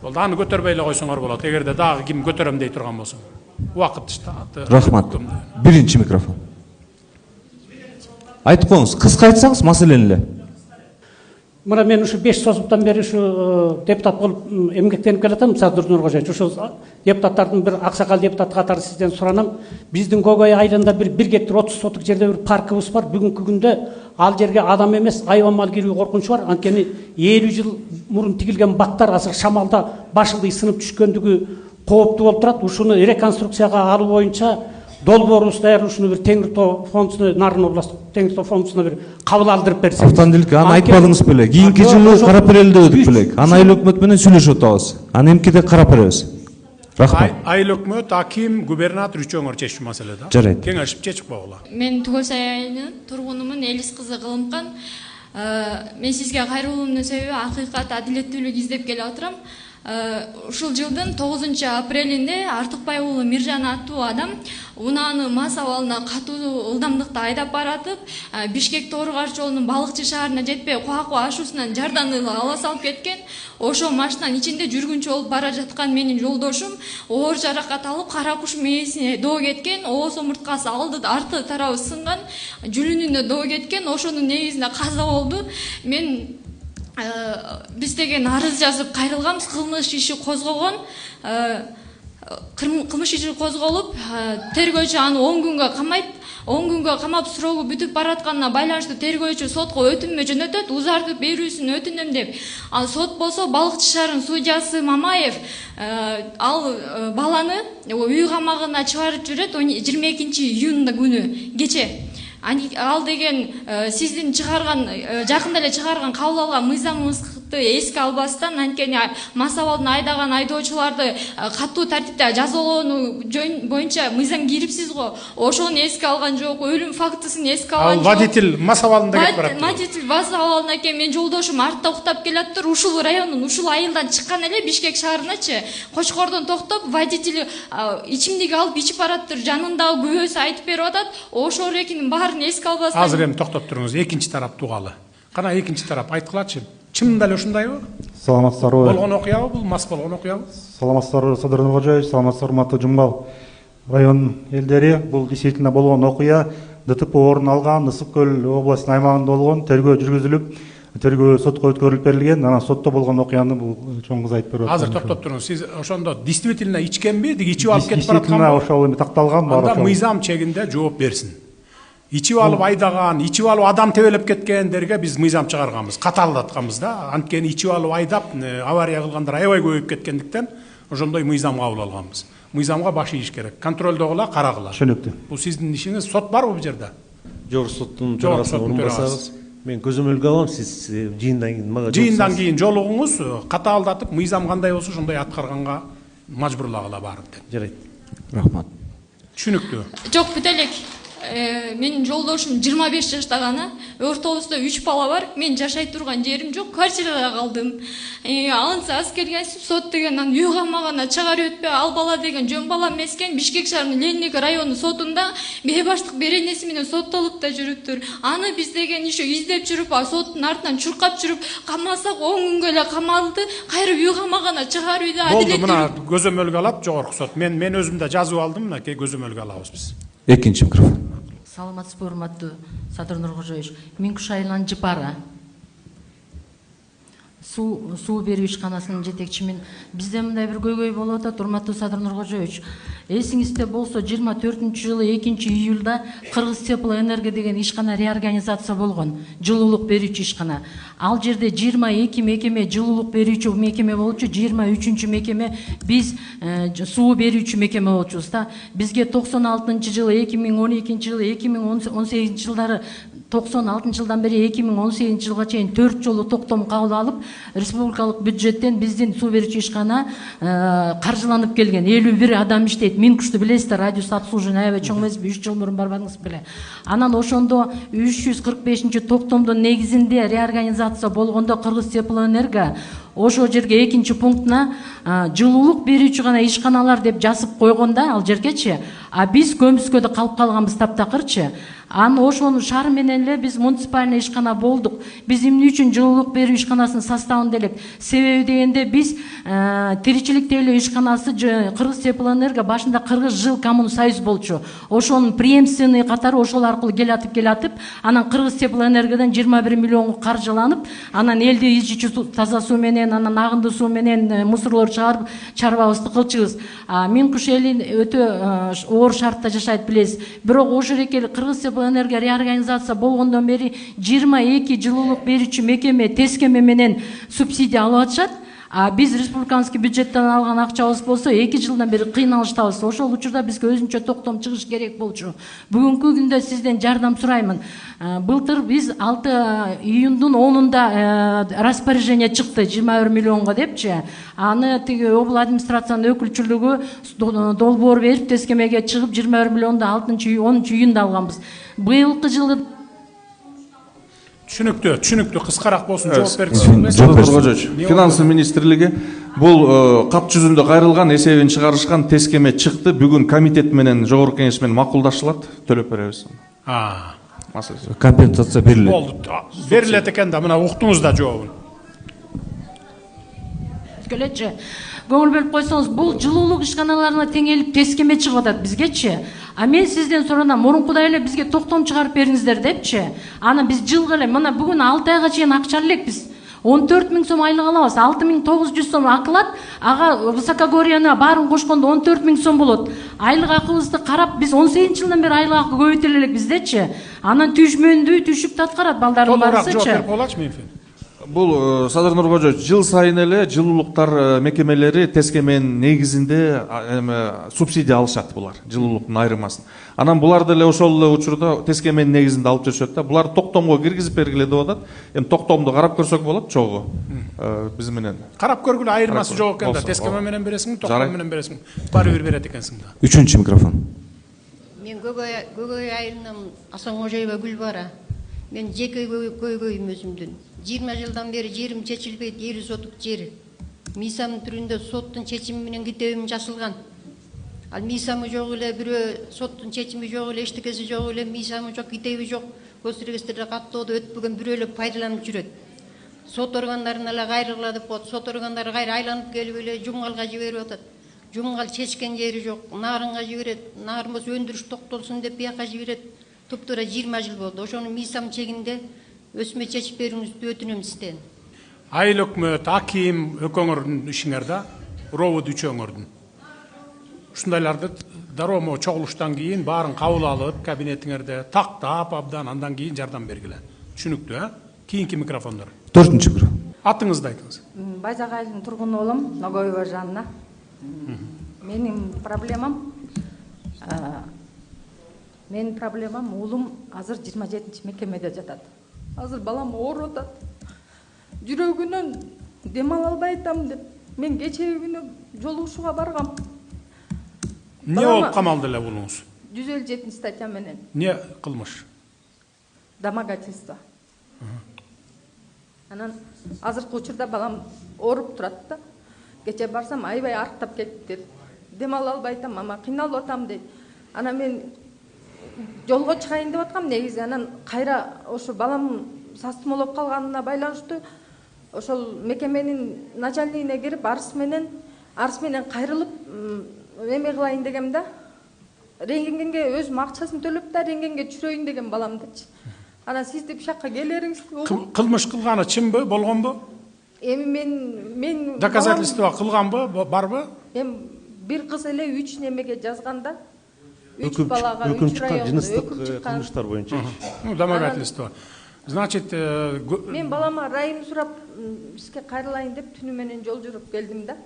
Болду, аны көтөрбөй эле койсоңор болот, эгерде дагы ким көтөрөм дей турган болсо. Убакыт. Рахмат. Биринчи микрофон. Айтып коюңуз, кыска айтсаңыз маселени эле. Мына мен ушу 5 созуптан бери ушу депутат болуп эмгектенип келатам, Садыр Нуркожоевич. Ушу депутаттардын бир аксакал депутат катары сизден суранам. Биздин Көкөй айылында бир гектар 30 сотук жерде бир паркыбыз бар. Бүгүнкү күндө ал жерге адам эмес, айван мал кирүү коркунучу бар. Анткени 50 жыл мурун тигилген бактар азыр шамалда башылдый сынып түшкөндүгү кооптуу болуп турат. Ушуну реконструкцияга алуу боюнча долбоорубуз даяр, ушуну бир Теңиртоо фондусуна, Нарын областтык Теңиртоо фондусуна бир кабыл алдырып берсеңиз. Автандилик, аны айтпадыңыз беле. Кийинки жылы карап берели деп өтүп белек. Аны айыл өкмөт менен сүйлөшүп атабыз. Аны эмкиде карап беребиз. Рахмат. Айыл өкмөт, аким, губернатор үчөөңөр чечүү маселе да. Жарайт. Кеңешип чечип койгула. Мен Тугосай айылынын тургунумун, Элис кызы Кылымкан. Мен сизге кайрылуумдун себеби акыйкат, адилеттүүлүк издеп келе отурам. Ушул жылдын 9-апрелинде Артыкбай уулу Миржан аттуу адам унааны мас абалына катуу ылдамдыкта айдап баратып, Бишкек Тооругаш жолунун Балыкчы шаарына жетпей Куаку ашуусунан жарданылы ала салып кеткен. Ошо машинанын ичинде жүргүнчү болуп бара жаткан менин жолдошум оор жаракат алып, кара куш мээсине доо кеткен, ооз омурткасы алды арты тарабы сынган, жүлүнүнө доо кеткен. Ошонун негизинде каза болду. Мен биз деген арыз жазып кайрылганбыз, кылмыш иши козголгон. Кылмыш иши козголуп, тергөөчү аны 10 күнгө камайт. 10 күнгө камап суроогу бүтүп баратканына байланыштуу тергөөчү сотко өтүнмө жөнөтөт, узартып берүүсүн өтүнөм деп. Ал сот болсо Балыкчы шаарынын судьясы Мамаев ал баланы үй камагына чыгарып жиберет 22-июнда күнү кече. Ал деген сиздин чыгарган, жакында эле чыгарган кабыл алган мыйзамыңызды эске албастан, анткени мас абалдын айдаган айдоочуларды катуу тартипте жазалоону боюнча мыйзам кирипсиз го. Ошону эске алган жок, өлүм фактысын эске алган жок. Ал водитель мас абалында кетип барат. Водитель мас абалында экен, мен жолдошум артта уктап келаптыр. Ушул райондун, ушул айылдан чыккан эле Бишкек шаарыначы Кочкордон токтоп, водитель ичимдик алып ичип бараттыр. Жанындагы күбөсү айтып берип атат. Ошол экинин баарын эске албастан. Азыр эми токтоп туруңуз, экинчи тарап тугалы. Кана экинчи тарап айткылачы. Чындап эле ушундайбы? Саламатсыздарбы? Болгон окуябы бул, мас болгон окуябы? Саламатсыздарбы, Садыр Нуркожоевич, саламатсыздар урматтуу Жумгал район элдери. Бул действительно болгон окуя. ДТП орун алган, Ысык көл областынын аймагында болгон, тергөө жүргүзүлүп, тергөө сотко өткөрүлүп берилген. Анан сотто болгон окуяны бул чоң кыз айтып берип атат. Азыр токтоп туруңуз. Сиз ошондо действительно ичкенби, ичип алып кетип баратканбы? Действительно ошол эми такталган бар. Анда мыйзам чегинде жооп берсин. ичип алып айдаган, ичип алып адам тебелеп кеткендерге биз мыйзам чыгарганбыз, катаалдатканбыз да. Анткени ичип алып айдап авария кылгандар аябай көбөйүп кеткендиктен ошондой мыйзам кабыл алганбыз. Мыйзамга баш ийиш керек. Контролдогула, карагыла. Түшүнүктүү. Бул сиздин ишиңиз. Сот барбы бул жерде? Жогорку соттун төрагасынын орун басабыз. Мен көзөмөлгө алам, сиз жыйындан кийин мага жыйындан кийин жолугуңуз катаалдатып, мыйзам кандай болсо ошондой аткарганга мажбурлагыла баарын деп. Жарайт. Рахмат. Түшүнүктүү. Жок, бүт элек. Менин жолдошум 25 жашта гана, ортобузда 3 бала бар. Мен жашай турган жерим жок, квартирада калдым. Алынса аз келген сот деген аны үй камагына чыгарып өтпөй, ал бала деген жөн бала эмес экен. Бишкек шаарынын Ленинек району сотунда баштык беренеси менен соттолуп да жүрүптүр. Аны биз деген иши издеп жүрүп, соттун артынан чуркап жүрүп, камасак 10 күнгө эле камалды, кайра үй камагына чыгарып да адилеттүү. Болду, мына көзөмөлгө алат жогорку сот. Мен өзүм да жазып алдым, мына көзөмөлгө алабыз биз. Экинчи микрофон. Саламатсызбы, урматтуу Садыр Нуркожоевич. Минкуш айылынан Жыпара. Суу берүү ишканасынын жетекчимин. Бизде мындай бир көйгөй болуп атат, урматтуу Садыр Нуркожоевич. Эсиңизде болсо 24-жылы 2-июлда Кыргыз Теплоэнерго деген ишкана реорганизация болгон. Жылуулук берүүчү ишкана. Ал жерде 22 мекеме жылуулук берүүчү мекеме болчу, 23-чү мекеме биз суу берүүчү мекеме болчубуз да. Бизге 96-жылы, 2012-жылы, 2018-жылдары 96-жылдан бери 2018-жылга чейин 4 жолу токтом кабыл алып, республикалык бюджеттен биздин суу берүүчү ишкана каржыланып келген. 51 адам иштейт. Минкушты билесиздер, радиус обслуживание аябай чоң эмес, 3 жыл мурун барбадыңыз беле. Анан ошондо 345-чи токтомдун негизинде реорганизация болгондо Кыргыз Теплоэнерго ошол жерге 2-чи пунктуна жылуулук берүүчү гана ишканалар деп жазып койгонда ал жергечи, а биз көмүскөдө калып калганбыз таптакырчы. Аны ошонун шаар менен эле биз муниципальный ишкана болдук. Биз эмне үчүн жылуулук берүү ишканасынын составында элек? Себеби дегенде биз тиричилик тейлөө ишканасы Кыргыз Теплоэнерго башында Кыргыз жыл коммун союз болчу. Ошонун преемственный катары ошол аркылуу келатып, анан Кыргыз Теплоэнергодон 21 миллионго каржыланып, анан элди ичүүчү таза суу менен, анан агынды суу менен мусорлорду чыгарып, чарбабызды кылчубуз. Минкуш эли өтө оор шартта жашайт билесиз. Бирок ошол эки Кыргыз Теплоэнерго реорганизация болгондон бери 22 жылуулук берүүчү мекеме тескеме менен субсидия алып атышат. Биз республиканский бюджеттен алган акчабыз болсо 2 жылдан бери кыйналыштабыз. Ошол учурда бизге өзүнчө токтом чыгыш керек болчу. Бүгүнкү күндө сизден жардам сураймын. Былтыр биз 6 июндун 10-унда распоряжение чыкты 21 миллионго депчи. Аны тиги обл администрациянын өкүлчүлүгү долбоор берип тескемеге чыгып 21 миллионду 10 июнда алганбыз. Быйылкы жылы Түшүнүктүү, кыскараак болсун, жооп берсеңиз. Финансы министрлиги бул кат жүзүндө кайрылган, эсебин чыгарышкан тескеме чыкты. Бүгүн комитет менен жогорку кеңеш менен макулдашылат, төлөп беребиз. Компенсация берилет. Болду. Берилет экен да, мына уктуңуз да жообун. Келечи. Көңүл бөлүп койсоңуз, бул жылуулук ишканаларына теңелип тескеме чыгып атат бизгечи. Мен сизден суранам, мурункудай эле бизге токтом чыгарып бериңиздер депчи. Аны биз жылга эле, мына бүгүн 6 айга чейин акча элекпиз. 14 000 сом айлык алабыз, 6900 сом акылат, ага высокогорьяны баарын кошкондо 14 000 сом болот. Айлык акыбызды карап, биз 18-жылдан бери айлык акы көбөйтөлө элек биздечи. Анан түшмөндүү түшүктү аткарат балдардын барысычы. Бул Садыр Нуркожоевич, жыл сайын эле жылуулуктар мекемелери тескеменин негизинде субсидия алышат булар, жылуулуктун айырмасын. Анан буларды эле ошол эле учурда тескеменин негизинде алып жүрүшөт да. Булар токтомго киргизип бергиле деп атат. Эми токтомду карап көрсөк болот, чогуу. Биз менен. Карап көргүлө, айырмасы жок экен да. Тескеме менен бересиңби, токтом менен бересиңби? Баары бир берет экенсиң да. Үчүнчү микрофон. Мен Көкөй айылынан Асанкожоева Гүлбара. Мен жеке көйгөйүм өзүмдүн. 20 жылдан бери жерим чечилбейт, 50 сотук жер. Мисамын түрүндө соттун чечими менен китебим жасылган. Ал мисамы жок эле, бирөө соттун чечими жок эле, эчтекеси жок эле, мисамы жок, китеби жок. Госрегистрде каттоодо өтпөгөн бирөө эле пайдаланып жүрөт. Сот органдарына эле кайрыгыла деп коет. Сот органдары кайра айланып келип эле жумгалга жиберип атат. Жумгал чечкен жери жок, нарынга жиберет. Нарын болсо өндүрүш токтолсун деп бияка жиберет. Туптура 20 жыл болду. Ошонун мисам чегинде өсмө чечип берүүңүздү өтүнөм сизден. Айыл өкмөт, аким өкөңөрдүн ишиңер да, робот үчөөңөрдүн. ушундайларды дароо чогулуштан кийин баарын кабыл алып кабинетиңерде тактап абдан андан кийин жардам бергиле. Түшүнүктүү, Кийинки микрофондор. 4-чү микрофон. Атыңызды айтыңыз. Байзак айылдын тургуну болом, Ногоева Жанна. Менин проблемам уулум азыр 27-чи мекемеде жатат. Азыр балам ооруп атат. Жүрөгүнөн дем ала албай атам деп мен кечеги күнү жолугушууга баргам. Эмне болуп камалды эле уулуңуз? 157 статья менен. Эмне кылмыш? Домогательство. Анан азыркы учурда балам ооруп турат да. Кече барсам аябай арыктап кетти. Дем ала албай атам, ама кыйналып атам дейт. Анан мен жолго чыгайын деп аткам негизи. Анан кайра ошо балам састымолоп калганына байланыштуу ошол мекеменин начальнигине кирип арыз менен кайрылып эме кылайын дегем да. Рентгенге өзүм акчасын төлөп да рентгенге түшүрөйүн деген баламдычы. Анан сизди бушакка келериңизди. Кылмыш кылганы чынбы, болгонбу? Эми мен доказательство кылганбы, барбы? Эми бир кыз эле 3 немеге жазганда 3 балага 3 районда жыныстык кылмыштар боюнча. Домогательство. Значит, мен балама райым сурап бизге кайрылайын деп түнү менен жол жүрүп келдим да.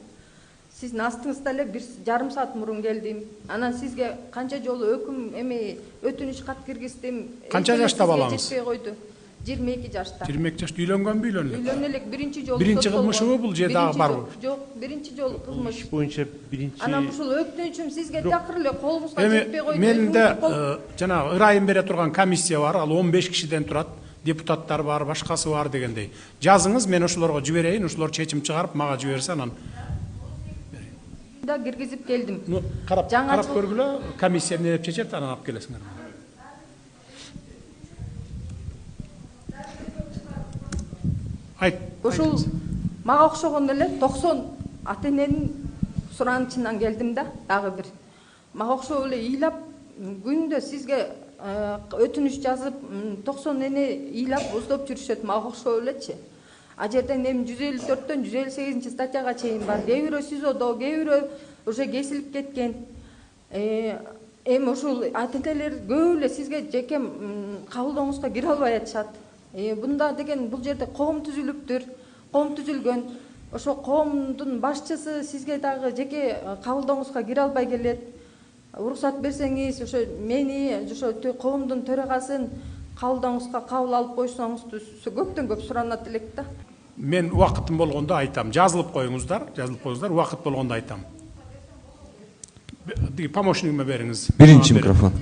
Сиздин астыңызда эле 1,5 саат мурун келдим. Анан сизге канча жолу өкүм эми өтүнүч кат киргиздим. Канча жашта балаңыз? Жетпей койду. 22 жашта. 22 жашта үйлөнгөнбү, үйлөнгөн? Үйлөнгөн элек биринчи жолу. Биринчи кылмышыбы бул же дагы барбы? Жок, биринчи жолу кылмыш. Боюнча биринчи. Анан ушул өкүнүчүм сизге такыр эле колубузга жетпей койду. Менде жанагы ырайым бере турган комиссия бар, ал 15 кишиден турат. Депутаттар бар, башкасы бар дегендей. Жазыңыз, мен ошолорго жиберейин, ошолор чечим чыгарып мага жиберсе анан да киргизип келдим. Карап көргүлө, комиссия эмне деп чечет, анан алып келесиңер. Айт. Ошол мага окшогон эле 90 ата-эненин суранычынан келдим да, дагы бир. Мага окшоп эле ыйлап күндө сизге өтүнүч жазып 90 эне ыйлап уздоп жүрүшөт, мага окшоп элечи. А жерден эми 154-төн 158 статьяга чейин бар. Кээ бирөө СИЗОдо, кээ бирөө уже кесилип кеткен. Эми ушул ата-энелер көп эле сизге жеке кабылдооңузга кире албай атышат. Бунда деген бул жерде коом түзүлүптүр, коом түзүлгөн. Ошо коомдун башчысы сизге дагы жеке кабылдооңузга кире албай келет. Уруксат берсеңиз, ошо мени, ошо коомдун төрагасын кабылдооңузга кабыл алып койсоңуз көптөн көп суранат элек да. Мен убакытым болгондо айтам, жазылып коюңуздар, убакыт болгондо айтам. Помощнигиме бериңиз. Биринчи микрофон.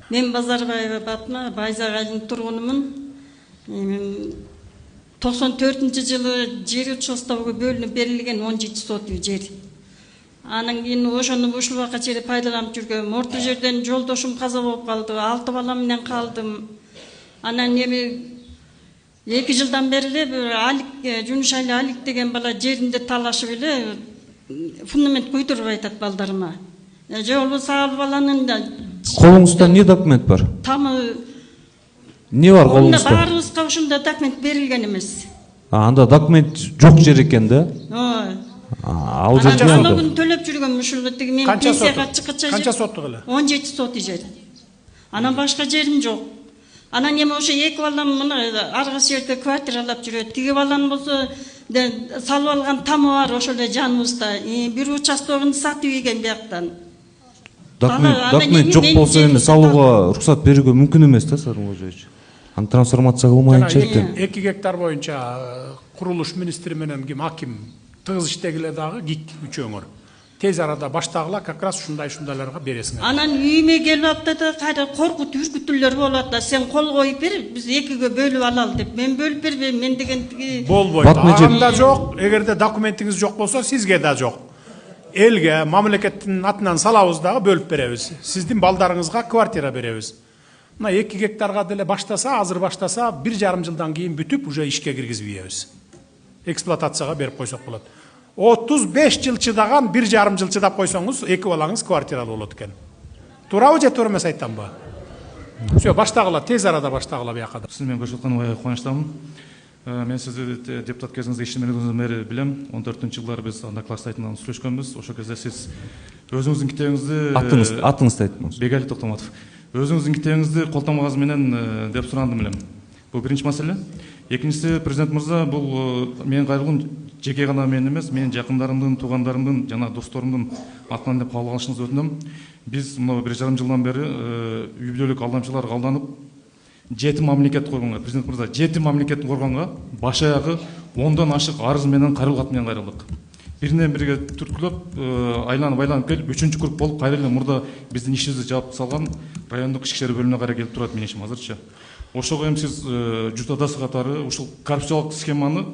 Мен Базарбаева Батма, Байзак айылынын тургунумун. 94-жылы жер участогу бөлүнүп берилген 17 соток жер. Анан кийин ошону ушул убакка чейин пайдаланып жүргөм. Орто жерден жолдошум каза болуп калды, 6 балам менен калдым. Анан эми 2 жылдан бери эле бир Алик, Жунушали Алик деген бала жеринде талашып эле фундамент куйдуруп айтат балдарыма. Же болбосо ал баланын колуңузда эмне документ бар? Тамы эмне бар колуңузда? Баарыбызга ушундай документ берилген эмес. Анда документ жок жер экен да? Ой. Ал жерде күн төлөп жүргөм ушул тиги мен пенсияга чыккача. Канча соттук эле? 17 соток жер. Анан башка жерим жок. Анан эми ошо 2 балам мына аркы жерде квартиралап жүрөт. Тиги баланын болсо салып алган тамы бар ошол эле жаныбызда. Бир участогун сатып ийген бияктан. Документ жок болсо эми салууга уруксат берүүгө мүмкүн эмес да, Садыр Кожоевич. Аны трансформация кылмайынча эртең. 2 гектар боюнча курулуш министри менен аким тыгыз иштегиле дагы гик үчөөңөр. Тез арада баштагыла как раз ушундайларга бересиңер. Анан үйүмө келип атты да кайра коркут үркүтүүлөр болот да, сен кол коюп бер, биз 2-ге бөлүп алалы деп. Мен бөлүп бербейм, мен деген болбойт. Анда жок, эгерде документиңиз жок болсо, сизге да жок. Элге, мамлекеттин атынан салабыз дагы бөлүп беребиз. Сиздин балдарыңызга квартира беребиз. Мына 2 гектарга деле баштаса, азыр баштаса 1,5 жылдан кийин бүтүп уже ишке киргизбейбиз. Эксплуатацияга берип койсок болот. 35 жыл чыдаган 1,5 жыл чыдап койсоңуз, 2 балаңыз квартиралуу болот экен. Туурабы же туура эмес айтамбы? Все, баштагыла, тез арада баштагыла бияка. Сиз менен көрсөткөнүмө кубанычтамын. Мен сизди депутат кезинизде иштемегениңизден бери билем. 14-жылдары биз анда класс сайтынан сүйлөшкөнбүз. Ошол кезде сиз өзүңүздүн китебиңизди атыңызды айтыңыз. Бегали Токтоматов. Өзүңүздүн китебиңизди колтонбагыз менен деп сурандым элем. Бул биринчи маселе. Экинчиси, президент мырза, бул менин кайрылуум жеке гана менин эмес, менин жакындарымдын, туугандарымдын жана досторумдун атынан деп кабыл алышыңызды өтүнөм. Биз мына 1,5 жылдан бери үй бүлөлүк алдамчыларга алданып, 7 мамлекет коргонго, президент мырза, 7 мамлекет коргонго баш аягы 10дон ашык арыз менен кайрылуу кат менен кайрылдык. Биринен бирге түрткүлөп, айланып келип, 3-чү круг болуп кайра эле мурда биздин ишибизди жаап салган райондук ички ишер бөлүмүнө кайра келип турат менин ишим азырча. Ошого эми сиз журт адасы катары ушул коррупциялык схеманы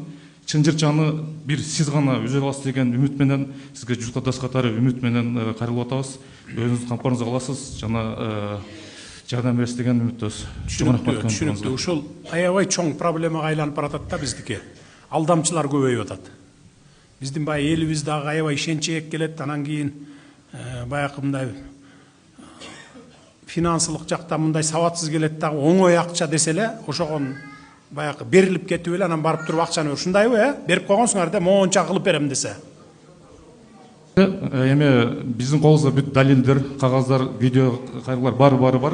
чынжырчаны бир сиз гана үзө аласыз деген үмүт менен сизге журт адасы катары үмүт менен кайрылып атабыз. Өзүңүздүн камкорунузга аласыз жана жардам бересиз деген үмүттөбүз. Түшүнүктүү. Ушул аябай чоң проблемага айланып баратат да биздики. Алдамчылар көбөйүп атат. Биздин баягы элибиз дагы аябай ишенчээк келет, анан кийин баягы мындай финансылык жакта мындай сабатсыз келет дагы, оңой акча десе эле ошогон баягы берилип кетип эле анан барып туруп акчаны ушундайбы, берип койгонсуңар да, моунча кылып берем десе. Эми биздин колубузда бүт далилдер, кагаздар, видео кайрылуулар баары бар.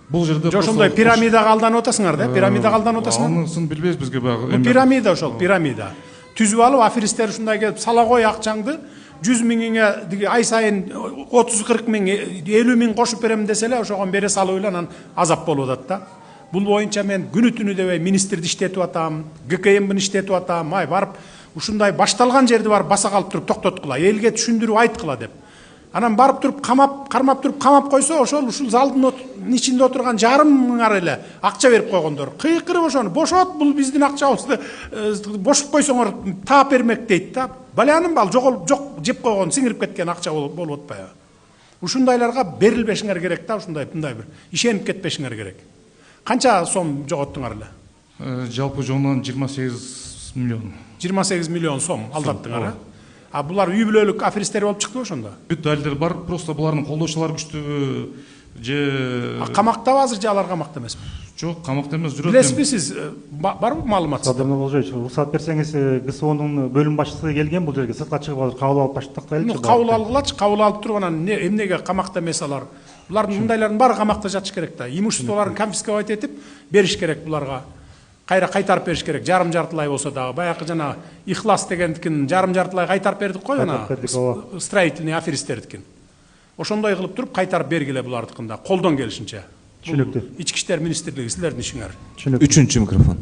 Бул жерде ошондой пирамидага алданып атасыңар да, пирамидага алданып атасыңар. Анысын билбейбиз бизге баягы. Бул пирамида ошол, пирамида. Түзүп алып, аферистер ушундай келип сала кой акчаңды 100 миңиңе ай сайын 30-40 миң, 50 миң кошуп берем десе эле ошогон бере салып эле анан азап болуп атат да. Бул боюнча мен күнү түнү дебей министрди иштетип атам, ГКМбин иштетип атам, барып ушундай башталган жерди барып баса калып туруп токтоткула, элге түшүндүрүп айткыла деп. Анан барып туруп кармап туруп камап койсо, ушул залдын ичинде отурган жарым мыңар эле акча берип койгондор. Кыйкырып ошону бошот, бул биздин акчабызды бошоп койсоңор таап бермек дейт да. Балянын бал жок жеп койгон, сиңирип кеткен акча болуп атпайбы? Ушундайларга берилбешиңер керек да, ушундай мындай бир ишенип кетпешиңер керек. Канча сом жоготтуңар эле? Жалпы жонунан 28 миллион. 28 миллион сом алдаттыңар, а булар үй бүлөлүк аферистер болуп чыкты ошондо? Бүт далилдер бар, просто булардын колдоочулары күчтүүбү же камактабы азыр же алар камакта эмеспи? Жок, камакта эмес, жүрөт. Билесизби сиз? Барбы маалымат? Садыр Нурболжоевич, уруксат берсеңиз, ГСОнун бөлүм башчысы келген бул жерге, сыртка чыгып азыр кабыл алып баштактайлычы. Кабыл алгылачы, кабыл алып туруп анан эмнеге камакта эмес алар? Булардын мындайлардын баары камакта жатыш керек да. Имуществолорун конфисковать этип бериш керек буларга. Кайра кайтарып бериш керек, жарым-жартылай болсо дагы. Баягы жана Ихлас дегендикин жарым-жартылай кайтарып бердик го жана. Строительный аферисттердикин. Ошондой кылып туруп кайтарып бергиле булардыкында, колдон келишинче. Түшүнүктүү. Ички иштер министрлиги силердин ишиңер. Үчүнчү микрофон.